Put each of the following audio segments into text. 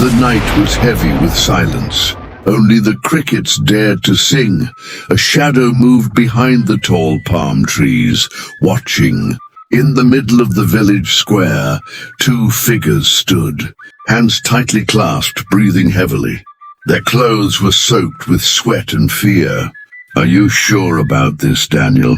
The night was heavy with silence. Only the crickets dared to sing. A shadow moved behind the tall palm trees, watching. In the middle of the village square, two figures stood, hands tightly clasped, breathing heavily. Their clothes were soaked with sweat and fear. "Are you sure about this, Daniel?"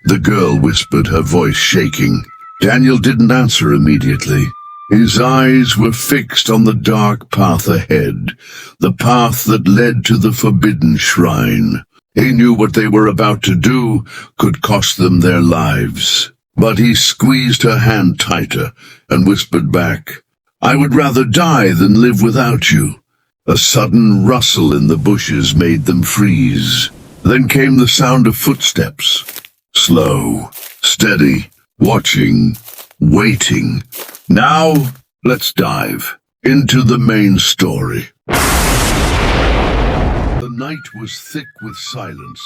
The girl whispered, her voice shaking. Daniel didn't answer immediately. His eyes were fixed on the dark path ahead, the path that led to the forbidden shrine. He knew what they were about to do could cost them their lives. But he squeezed her hand tighter and whispered back, "I would rather die than live without you." A sudden rustle in the bushes made them freeze. Then came the sound of footsteps. Slow, steady, watching, waiting. Now, let's dive into the main story. The night was thick with silence,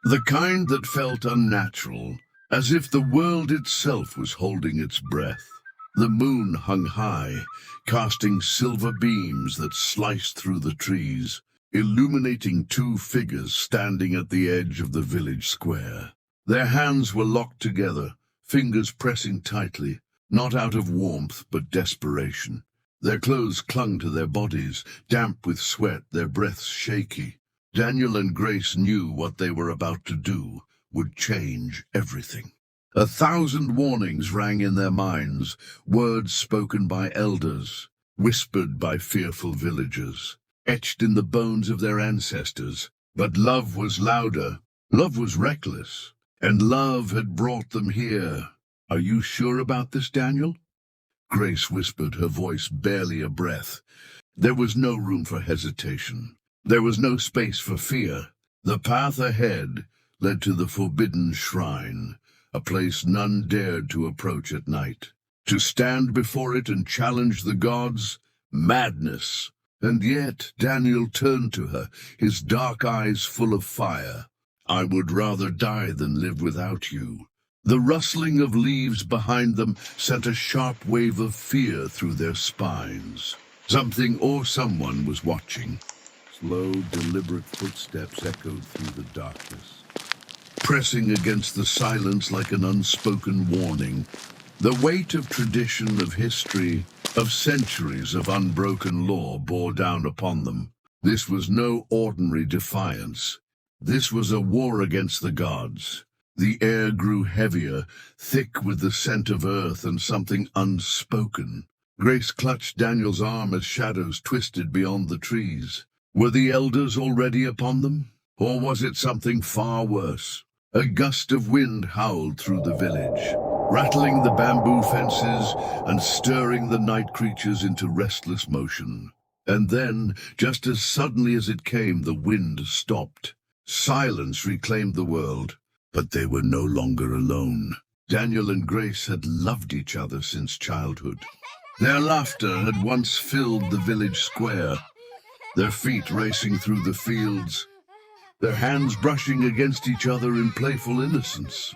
the kind that felt unnatural, as if the world itself was holding its breath. The moon hung high, casting silver beams that sliced through the trees, illuminating two figures standing at the edge of the village square. Their hands were locked together, fingers pressing tightly, not out of warmth but desperation. Their clothes clung to their bodies, damp with sweat, their breaths shaky. Daniel and Grace knew what they were about to do would change everything. 1,000 warnings rang in their minds, words spoken by elders, whispered by fearful villagers, etched in the bones of their ancestors. But love was louder, love was reckless, and love had brought them here. "Are you sure about this, Daniel?" Grace whispered, her voice barely a breath. There was no room for hesitation. There was no space for fear. The path ahead led to the forbidden shrine, a place none dared to approach at night. To stand before it and challenge the gods? Madness. And yet Daniel turned to her, his dark eyes full of fire. "I would rather die than live without you." The rustling of leaves behind them sent a sharp wave of fear through their spines. Something or someone was watching. Slow, deliberate footsteps echoed through the darkness, pressing against the silence like an unspoken warning. The weight of tradition, of history, of centuries of unbroken law bore down upon them. This was no ordinary defiance. This was a war against the gods. The air grew heavier, thick with the scent of earth and something unspoken. Grace clutched Daniel's arm as shadows twisted beyond the trees. Were the elders already upon them? Or was it something far worse? A gust of wind howled through the village, rattling the bamboo fences and stirring the night creatures into restless motion. And then, just as suddenly as it came, the wind stopped. Silence reclaimed the world, but they were no longer alone. Daniel and Grace had loved each other since childhood. Their laughter had once filled the village square, their feet racing through the fields, their hands brushing against each other in playful innocence.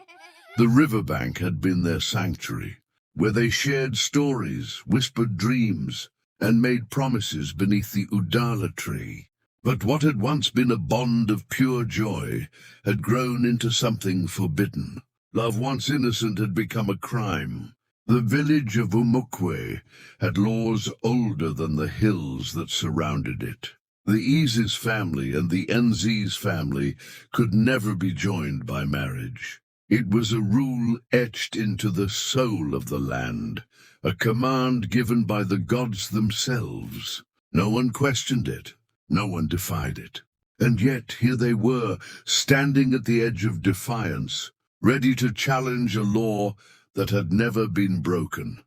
The riverbank had been their sanctuary, where they shared stories, whispered dreams, and made promises beneath the udala tree. But what had once been a bond of pure joy had grown into something forbidden. Love once innocent had become a crime. The village of Umukwe had laws older than the hills that surrounded it. The Isis family and the Nz's family could never be joined by marriage. It was a rule etched into the soul of the land, a command given by the gods themselves. No one questioned it. No one defied it. And yet here they were, standing at the edge of defiance, ready to challenge a law that had never been broken.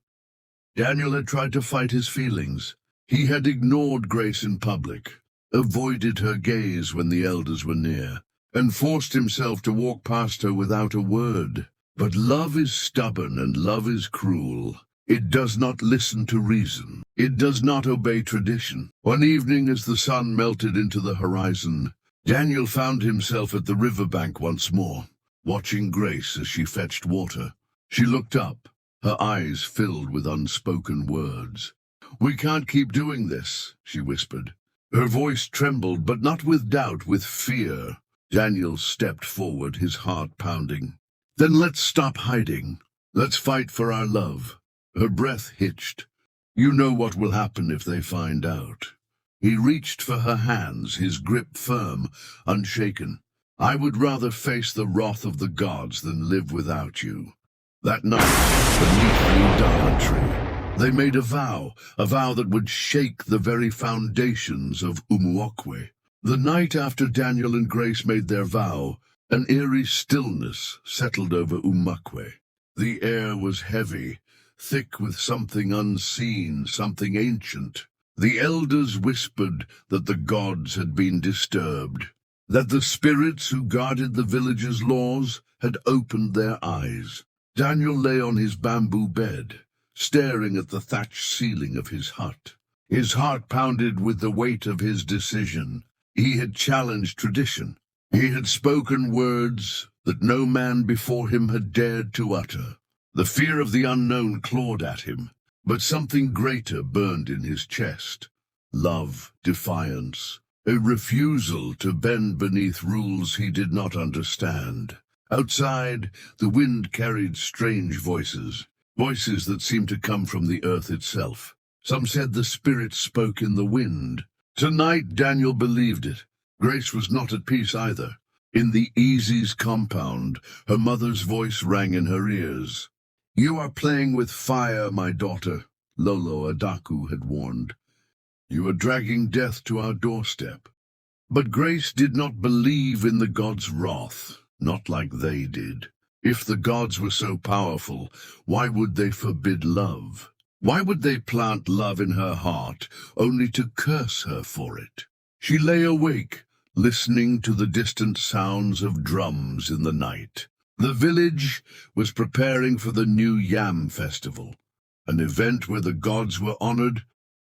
Daniel had tried to fight his feelings. He had ignored Grace in public, avoided her gaze when the elders were near, and forced himself to walk past her without a word. But love is stubborn and love is cruel. It does not listen to reason. It does not obey tradition. One evening, as the sun melted into the horizon, Daniel found himself at the riverbank once more, watching Grace as she fetched water. She looked up, her eyes filled with unspoken words. "We can't keep doing this," she whispered. Her voice trembled, but not with doubt, with fear. Daniel stepped forward, his heart pounding. "Then let's stop hiding. Let's fight for our love." Her breath hitched. "You know what will happen if they find out." He reached for her hands, his grip firm, unshaken. "I would rather face the wrath of the gods than live without you." That night, beneath the Udara tree, they made a vow that would shake the very foundations of Umuokwe. The night after Daniel and Grace made their vow, an eerie stillness settled over Umuokwe. The air was heavy, thick with something unseen, something ancient. The elders whispered that the gods had been disturbed, that the spirits who guarded the village's laws had opened their eyes. Daniel lay on his bamboo bed, staring at the thatched ceiling of his hut. His heart pounded with the weight of his decision. He had challenged tradition. He had spoken words that no man before him had dared to utter. The fear of the unknown clawed at him, but something greater burned in his chest. Love, defiance, a refusal to bend beneath rules he did not understand. Outside, the wind carried strange voices, voices that seemed to come from the earth itself. Some said the spirit spoke in the wind. Tonight, Daniel believed it. Grace was not at peace either. In the Easy's compound, her mother's voice rang in her ears. "You are playing with fire, my daughter," Lolo Adaku had warned. "You are dragging death to our doorstep." But Grace did not believe in the gods' wrath, not like they did. If the gods were so powerful, why would they forbid love? Why would they plant love in her heart, only to curse her for it? She lay awake, listening to the distant sounds of drums in the night. The village was preparing for the new Yam Festival, an event where the gods were honored,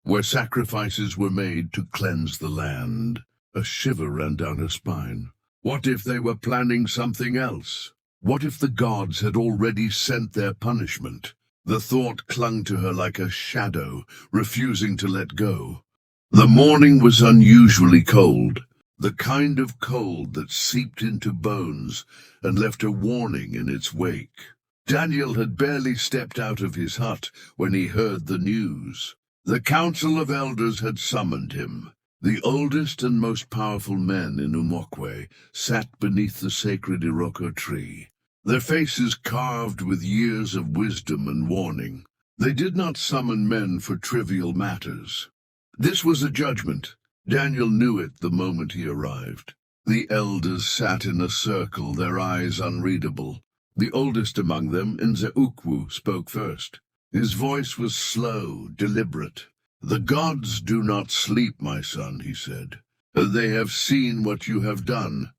where sacrifices were made to cleanse the land. A shiver ran down her spine. What if they were planning something else? What if the gods had already sent their punishment? The thought clung to her like a shadow, refusing to let go. The morning was unusually cold, the kind of cold that seeped into bones and left a warning in its wake. Daniel had barely stepped out of his hut when he heard the news. The Council of Elders had summoned him. The oldest and most powerful men in Umuokwe sat beneath the sacred Iroko tree, their faces carved with years of wisdom and warning. They did not summon men for trivial matters. This was a judgment. Daniel knew it the moment he arrived. The elders sat in a circle, their eyes unreadable. The oldest among them, Nzeukwu, spoke first. His voice was slow, deliberate. "The gods do not sleep, my son," he said. "They have seen what you have done."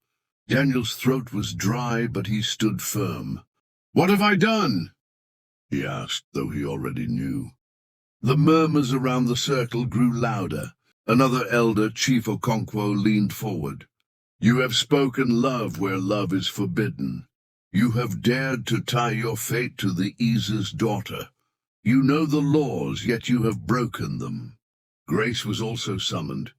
Daniel's throat was dry, but he stood firm. "What have I done?" he asked, though he already knew. The murmurs around the circle grew louder. Another elder, Chief Okonkwo, leaned forward. "You have spoken love where love is forbidden. You have dared to tie your fate to the Iza's daughter. You know the laws, yet you have broken them." Grace was also summoned,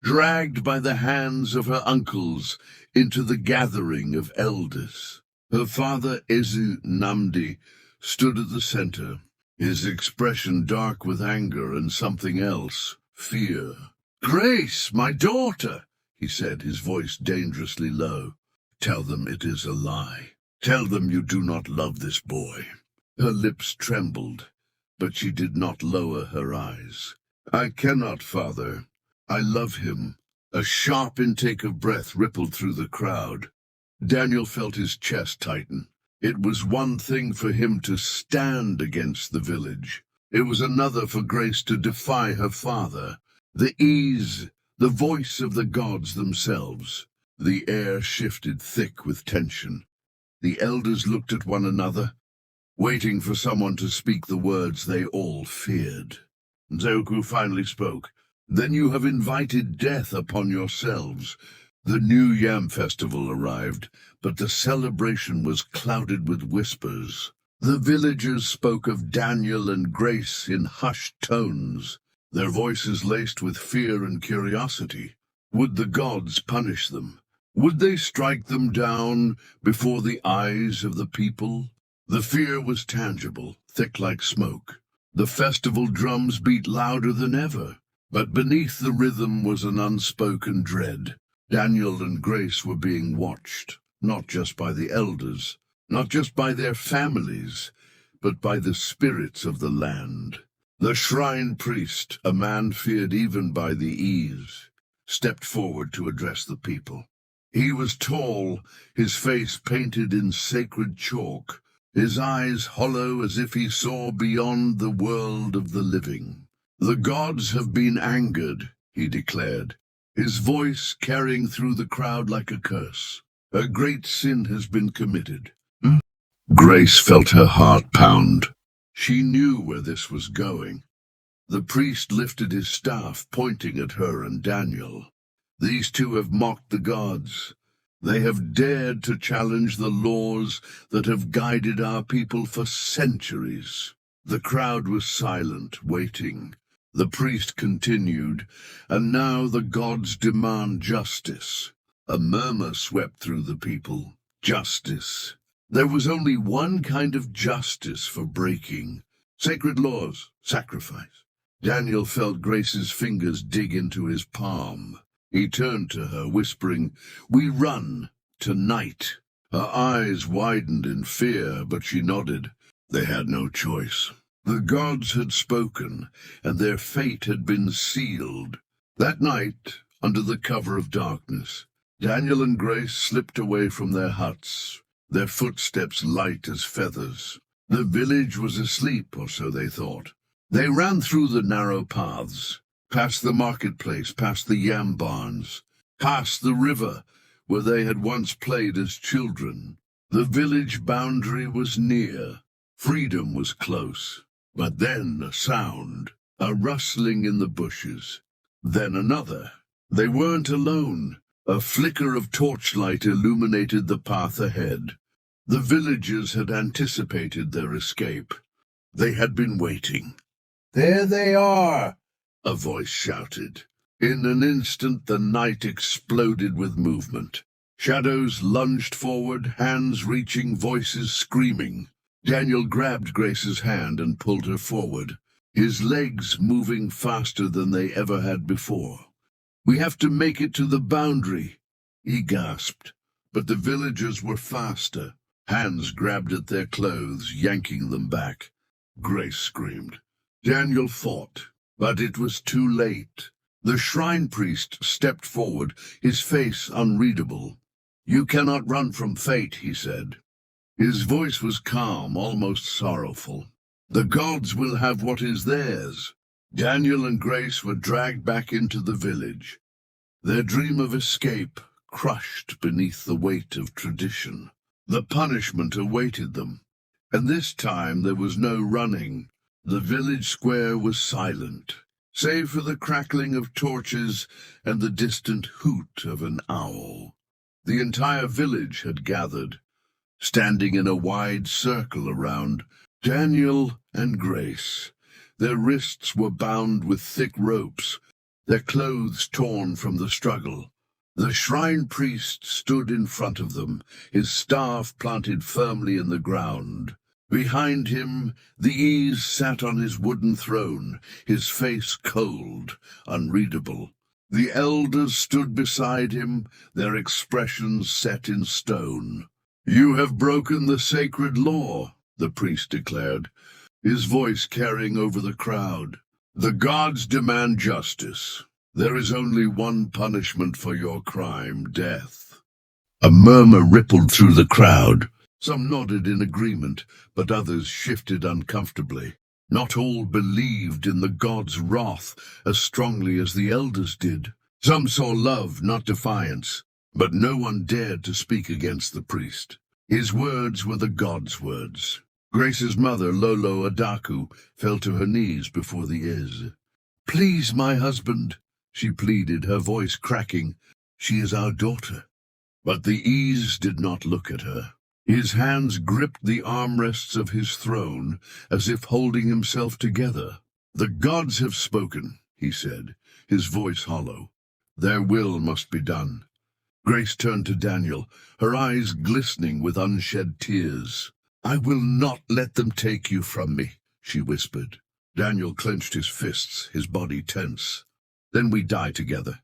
dragged by the hands of her uncles into the gathering of elders. Her father, Ezu Namdi, stood at the center, his expression dark with anger and something else, fear. "Grace, my daughter," he said, his voice dangerously low. "Tell them it is a lie. Tell them you do not love this boy." Her lips trembled, but she did not lower her eyes. "I cannot, father. I love him." A sharp intake of breath rippled through the crowd. Daniel felt his chest tighten. It was one thing for him to stand against the village. It was another for Grace to defy her father. The ease, the voice of the gods themselves. The air shifted thick with tension. The elders looked at one another, waiting for someone to speak the words they all feared. Nzeukwu finally spoke. "Then you have invited death upon yourselves." The new Yam Festival arrived, but the celebration was clouded with whispers. The villagers spoke of Daniel and Grace in hushed tones. their voices laced with fear and curiosity. Would the gods punish them? Would they strike them down before the eyes of the people? The fear was tangible, thick like smoke. The festival drums beat louder than ever, but beneath the rhythm was an unspoken dread. Daniel and Grace were being watched, not just by the elders, not just by their families, but by the spirits of the land. The shrine priest, a man feared even by the Ease, stepped forward to address the people. He was tall, his face painted in sacred chalk, his eyes hollow as if he saw beyond the world of the living. "The gods have been angered," he declared, his voice carrying through the crowd like a curse. "A great sin has been committed." Grace felt her heart pound. She knew where this was going. The priest lifted his staff, pointing at her and Daniel. "These two have mocked the gods. They have dared to challenge the laws that have guided our people for centuries." The crowd was silent, waiting. The priest continued, "And now the gods demand justice." A murmur swept through the people. Justice. There was only one kind of justice for breaking. Sacred laws, sacrifice. Daniel felt Grace's fingers dig into his palm. He turned to her, whispering, "We run, tonight." Her eyes widened in fear, but she nodded. They had no choice. The gods had spoken, and their fate had been sealed. That night, under the cover of darkness, Daniel and Grace slipped away from their huts, their footsteps light as feathers. The village was asleep, or so they thought. They ran through the narrow paths, past the marketplace, past the yam barns, past the river where they had once played as children. The village boundary was near. Freedom was close. But then a sound, a rustling in the bushes. Then another. They weren't alone. A flicker of torchlight illuminated the path ahead. The villagers had anticipated their escape. They had been waiting. "There they are!" a voice shouted. In an instant the night exploded with movement. Shadows lunged forward, hands reaching, voices screaming. Daniel grabbed Grace's hand and pulled her forward, his legs moving faster than they ever had before. "We have to make it to the boundary," he gasped. But the villagers were faster. Hands grabbed at their clothes, yanking them back. Grace screamed. Daniel fought, but it was too late. The shrine priest stepped forward, his face unreadable. "You cannot run from fate," he said. His voice was calm, almost sorrowful. "The gods will have what is theirs." Daniel and Grace were dragged back into the village, their dream of escape crushed beneath the weight of tradition. The punishment awaited them, and this time there was no running. The village square was silent, save for the crackling of torches and the distant hoot of an owl. The entire village had gathered, standing in a wide circle around Daniel and Grace. Their wrists were bound with thick ropes, their clothes torn from the struggle. The shrine priest stood in front of them, his staff planted firmly in the ground. Behind him, the Ease sat on his wooden throne, his face cold, unreadable. The elders stood beside him, their expressions set in stone. "You have broken the sacred law," the priest declared, his voice carrying over the crowd. "The gods demand justice. There is only one punishment for your crime, death." A murmur rippled through the crowd. Some nodded in agreement, but others shifted uncomfortably. Not all believed in the gods' wrath as strongly as the elders did. Some saw love, not defiance, but no one dared to speak against the priest. His words were the gods' words. Grace's mother, Lolo Adaku, fell to her knees before the Iz. "Please, my husband," she pleaded, her voice cracking. "She is our daughter." But the Iz did not look at her. His hands gripped the armrests of his throne, as if holding himself together. "The gods have spoken. he said, his voice hollow. Their will must be done. Grace turned to Daniel, her eyes glistening with unshed tears. I will not let them take you from me, she whispered. Daniel clenched his fists, his body tense. Then we die together.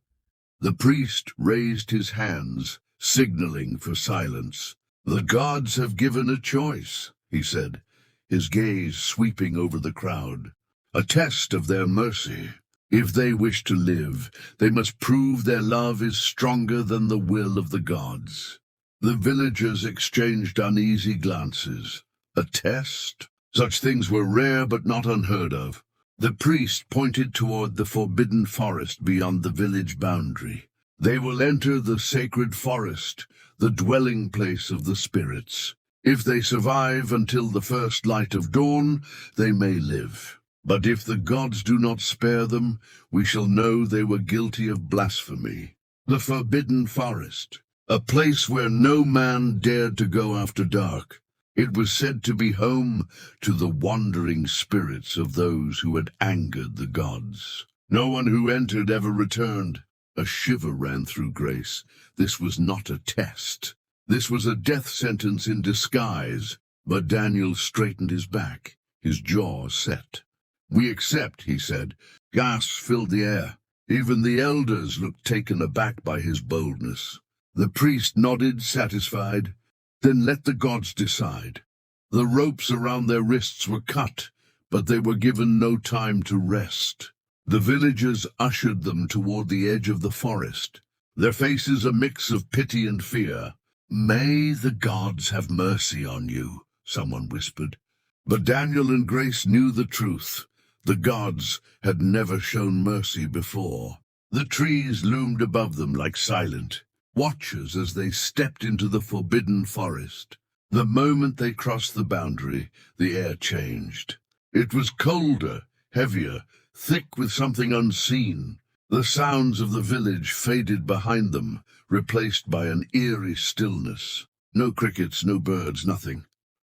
The priest raised his hands, signaling for silence. The gods have given a choice, he said, his gaze sweeping over the crowd. A test of their mercy. If they wish to live, they must prove their love is stronger than the will of the gods. The villagers exchanged uneasy glances. A test? Such things were rare but not unheard of. The priest pointed toward the forbidden forest beyond the village boundary. They will enter the sacred forest, the dwelling place of the spirits. If they survive until the first light of dawn, they may live. But if the gods do not spare them, we shall know they were guilty of blasphemy. The forbidden forest, a place where no man dared to go after dark. It was said to be home to the wandering spirits of those who had angered the gods. No one who entered ever returned. A shiver ran through Grace. This was not a test. This was a death sentence in disguise. But Daniel straightened his back, his jaw set. We accept, he said. Gasps filled the air. Even the elders looked taken aback by his boldness. The priest nodded, satisfied. Then let the gods decide. The ropes around their wrists were cut, but they were given no time to rest. The villagers ushered them toward the edge of the forest, their faces a mix of pity and fear. May the gods have mercy on you, someone whispered. But Daniel and Grace knew the truth. The gods had never shown mercy before. The trees loomed above them like silent watchers as they stepped into the forbidden forest. The moment they crossed the boundary, the air changed. It was colder, heavier, thick with something unseen. The sounds of the village faded behind them, replaced by an eerie stillness. No crickets, no birds, nothing.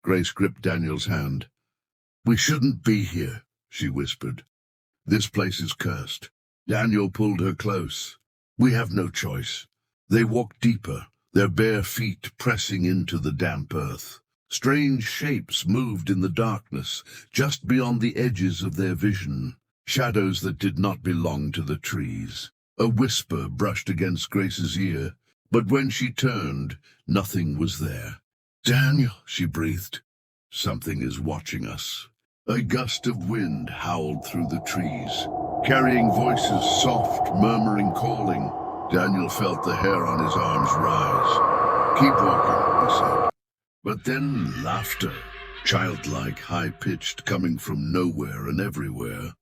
Grace gripped Daniel's hand. We shouldn't be here, she whispered. This place is cursed. Daniel pulled her close. We have no choice. They walked deeper, their bare feet pressing into the damp earth. Strange shapes moved in the darkness, just beyond the edges of their vision. Shadows that did not belong to the trees. A whisper brushed against Grace's ear, but when she turned, nothing was there. Daniel, she breathed. Something is watching us. A gust of wind howled through the trees, carrying voices soft, murmuring, calling. Daniel felt the hair on his arms rise. Keep walking, he said. But then laughter, childlike, high-pitched, coming from nowhere and everywhere.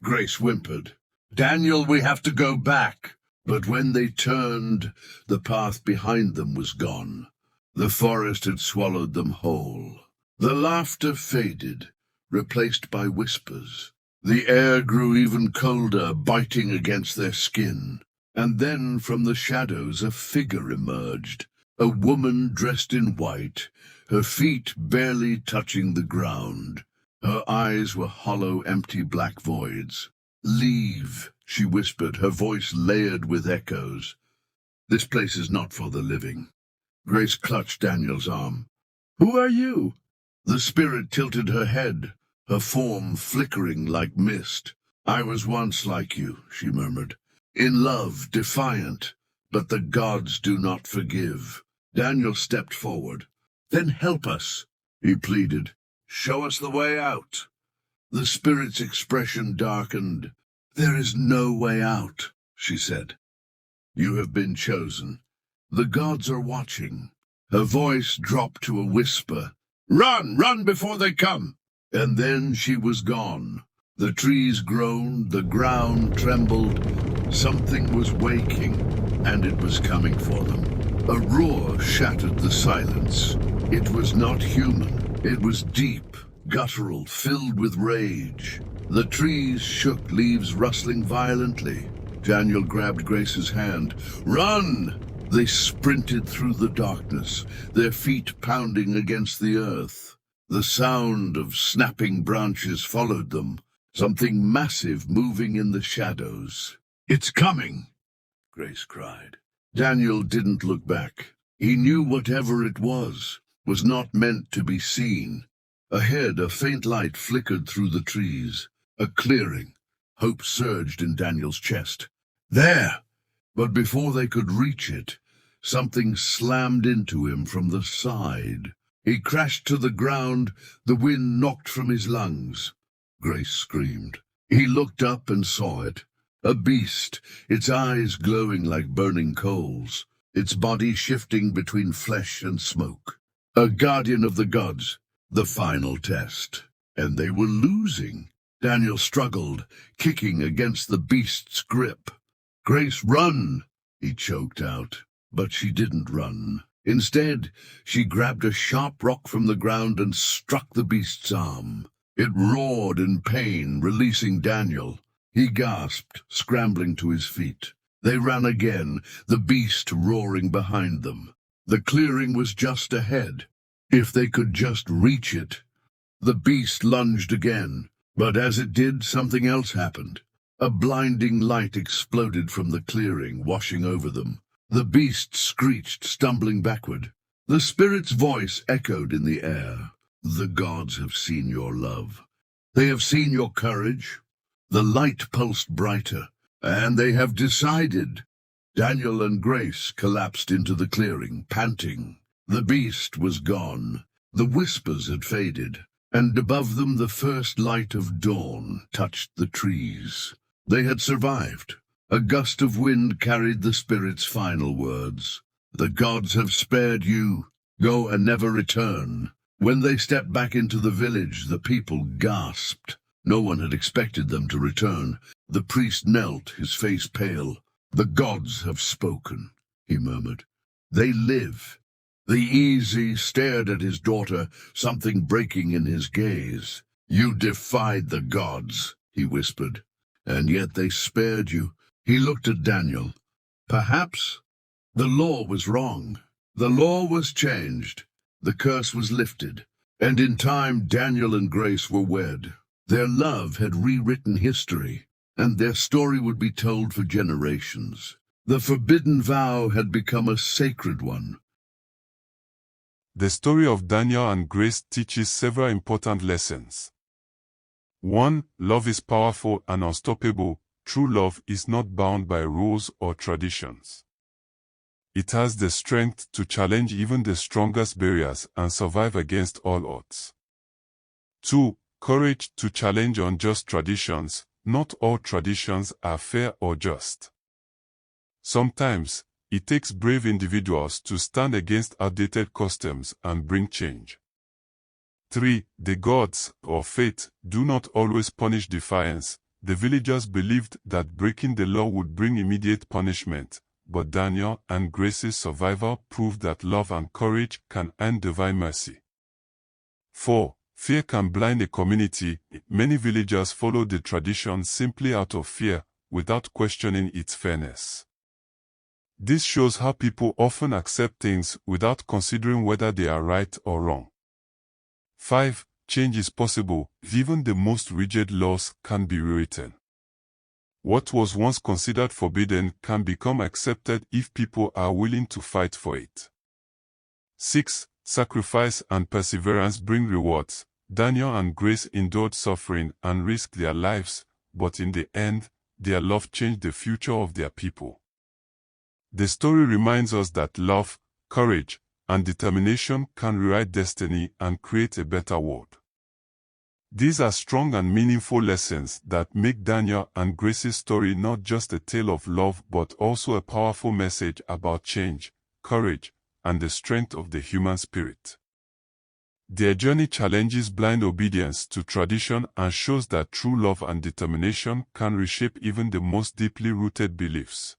Grace whimpered. Daniel, we have to go back. But when they turned, the path behind them was gone. The forest had swallowed them whole. The laughter faded, replaced by whispers. The air grew even colder, biting against their skin. And then from the shadows a figure emerged, a woman dressed in white, her feet barely touching the ground. Her eyes were hollow, empty black voids. Leave, she whispered, her voice layered with echoes. This place is not for the living. Grace clutched Daniel's arm. Who are you? The spirit tilted her head, her form flickering like mist. I was once like you, she murmured. In love, defiant, but the gods do not forgive. Daniel stepped forward. Then help us, he pleaded. Show us the way out. The spirit's expression darkened. There is no way out, she said. You have been chosen. The gods are watching. Her voice dropped to a whisper. Run, run before they come. And then she was gone. The trees groaned, the ground trembled. Something was waking, and it was coming for them. A roar shattered the silence. It was not human. It was deep, guttural, filled with rage. The trees shook, leaves rustling violently. Daniel grabbed Grace's hand. Run! They sprinted through the darkness, their feet pounding against the earth. The sound of snapping branches followed them. something massive moving in the shadows. "It's coming!" Grace cried. Daniel didn't look back. He knew whatever it was not meant to be seen. Ahead, a faint light flickered through the trees. A clearing. Hope surged in Daniel's chest. There! But before they could reach it, something slammed into him from the side. He crashed to the ground, the wind knocked from his lungs. Grace screamed. He looked up and saw it. A beast, its eyes glowing like burning coals, its body shifting between flesh and smoke. A guardian of the gods, the final test. And they were losing. Daniel struggled, kicking against the beast's grip. "Grace, run!" he choked out. But she didn't run. Instead, she grabbed a sharp rock from the ground and struck the beast's arm. It roared in pain, releasing Daniel. He gasped, scrambling to his feet. They ran again, the beast roaring behind them. The clearing was just ahead. If they could just reach it. The beast lunged again, but as it did, something else happened. A blinding light exploded from the clearing, washing over them. The beast screeched, stumbling backward. The spirit's voice echoed in the air. "The gods have seen your love. They have seen your courage." The light pulsed brighter, and they have decided. Daniel and Grace collapsed into the clearing, panting. The beast was gone. The whispers had faded, and above them the first light of dawn touched the trees. They had survived. A gust of wind carried the spirit's final words. "The gods have spared you. Go and never return." When they stepped back into the village, the people gasped. No one had expected them to return. The priest knelt, his face pale. "The gods have spoken," he murmured. "They live." The Easy stared at his daughter, something breaking in his gaze. "You defied the gods," he whispered, "and yet they spared you." He looked at Daniel. Perhaps the law was wrong. The law was changed. The curse was lifted. And in time, Daniel and Grace were wed. Their love had rewritten history, and their story would be told for generations. The forbidden vow had become a sacred one. The story of Daniel and Grace teaches several important lessons. 1. Love is powerful and unstoppable. True love is not bound by rules or traditions. It has the strength to challenge even the strongest barriers and survive against all odds. 2. Courage to challenge unjust traditions. Not all traditions are fair or just. Sometimes, it takes brave individuals to stand against outdated customs and bring change. 3. The gods, or fate, do not always punish defiance. The villagers believed that breaking the law would bring immediate punishment, but Daniel and Grace's survival proved that love and courage can earn divine mercy. 4. Fear can blind a community. Many villagers follow the tradition simply out of fear, without questioning its fairness. This shows how people often accept things without considering whether they are right or wrong. 5. Change is possible. Even the most rigid laws can be rewritten. What was once considered forbidden can become accepted if people are willing to fight for it. 6. Sacrifice and perseverance bring rewards. Daniel and Grace endured suffering and risked their lives, but in the end, their love changed the future of their people. The story reminds us that love, courage, and determination can rewrite destiny and create a better world. These are strong and meaningful lessons that make Daniel and Grace's story not just a tale of love but also a powerful message about change, courage, and the strength of the human spirit. Their journey challenges blind obedience to tradition and shows that true love and determination can reshape even the most deeply rooted beliefs.